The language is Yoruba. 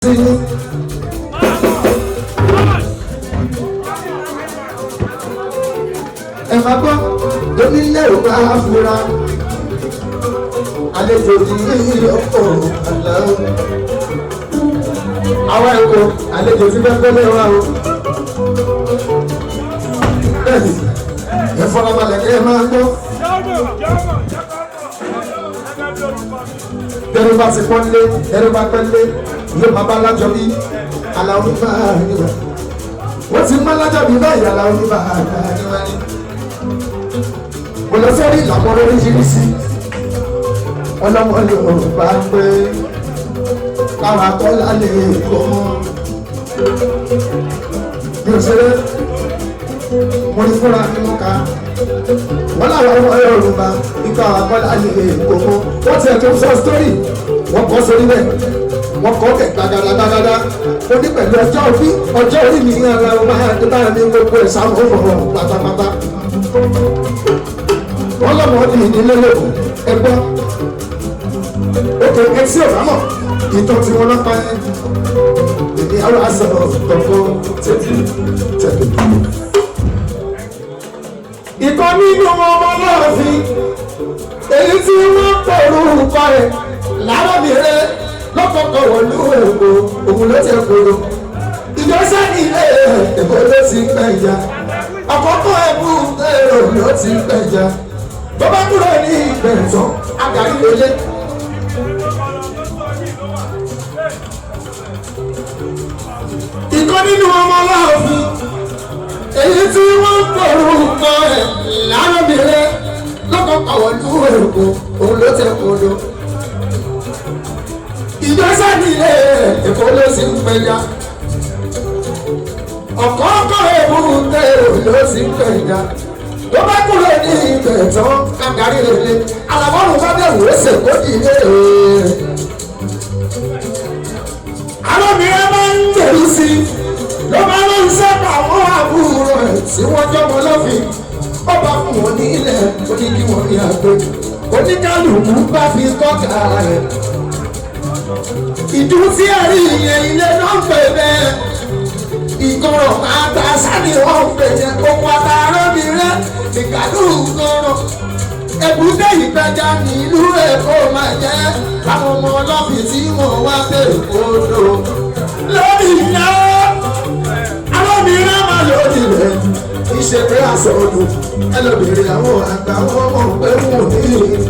ẹ máa gbọ́ onílé ò bá fura àlejò ní ọkọ̀ àlá àwọn ẹ̀kọ́ àlejò tí bẹ́ẹ̀ gbọ́dọ̀ wá o bẹ́ẹ̀ni ẹ fọlábalẹ̀ kẹ́ ẹ máa gbọ́ bẹ́ẹ̀ bá ti pọ́nlé ẹ̀rọ bá pẹ́lé yóò máa bá lájọ bí aláwọ̀ nípa àríwá wọ́n ti má lájọ bí báyìí aláwọ̀ nípa àríwá ni mo lọ sórí ìlànà oríṣiríṣi ọlọ́mọ Yorùbá pé káwọn akọ́lá lè kó mi ò ṣeré mo ní fúnra ní mo ká wọ́n láwọn ọmọ Yorùbá nípa àwọn akọ́lá lè kó wọ́n ti ẹ̀tọ́ sọ sítórì wọ́n kọ́ sórí bẹ́ẹ̀ wọ́n kọ́ kẹ̀ gbàgàdàgbàgàdà ó ní pẹ̀lú ọjọ́ orí mi ní ara ọmọ àdúrà ní gbogbo ẹ̀sán ọ̀rọ̀ pátápátá wọ́n lọ́mọ ọdún ìdílé lẹ́kọ̀ọ́ ẹgbọ́n òkè ẹtí ọ̀bámọ̀ ìtọ́ tí wọ́n lọ́pàá èmi àwọn àṣọ tọ̀kọ́ tẹ̀lé. ìkọ́ nínú ọmọ lọ́ọ̀fin èyí tí wọ́n pọ̀rọ̀ orúkọ rẹ̀ lárábìnrin lọ́kọ̀ọ̀kọ̀ wọ̀lú èkó òun ló ti kúrò ìjọsẹ́ ilé èkó ló ti pẹ̀já àkọ́kọ́ ẹ̀bù èrò ló ti pẹ̀já tó bá kúrò ní ìgbẹ̀tọ̀ àgàrí lélé. ìkọ́ nínú ọmọ Ọlọ́run èyí tí wọ́n ń pọ̀rọ̀ orúkọ rẹ̀ lárábìnrin lọ́kọ̀ọ̀kọ̀ wọ̀lú èkó òun ló ti kúrò ìjọsẹ́ ilé èkó ló ti pẹ̀já ọ̀kọ̀ọ̀kọ̀ ẹ̀bù èrò ló ti pẹ̀já tó bá kúrò ní ibẹ̀ tán kàkàrí lèlè alamọ́rùn bá bẹ̀rù ẹsẹ̀ kó dìde. alábìrin máa ń gbèrú sí i ló máa ń sábà àwọn àbúrò rẹ̀ tí wọ́n jọmọ lọ́fìn ó bá fún wọn ní ilẹ̀ ó ní kí wọ́n rí àgbẹ̀ oníkálùkù bá fi kọ́kà rẹ̀. ìdú tí a rí ìyẹn ilé náà ń pè bẹ́ẹ̀ ìkọ̀rọ̀ àtà sani wọ́n ń pè jẹ́ kókó àtà arábìnrin ìkàdù ńkọ̀rọ̀ èbúté ìgbẹ́jà nílùú Èkó máa jẹ́ àwọn ọmọ ọlọ́fìn tí wọ́n wá pé odò lórí iná arábìnrin máa lòdì rẹ̀ ìṣèpé àṣọ odò ẹlòmíràn àwọn àgbà wọn mọ̀ pé wọn ò ní.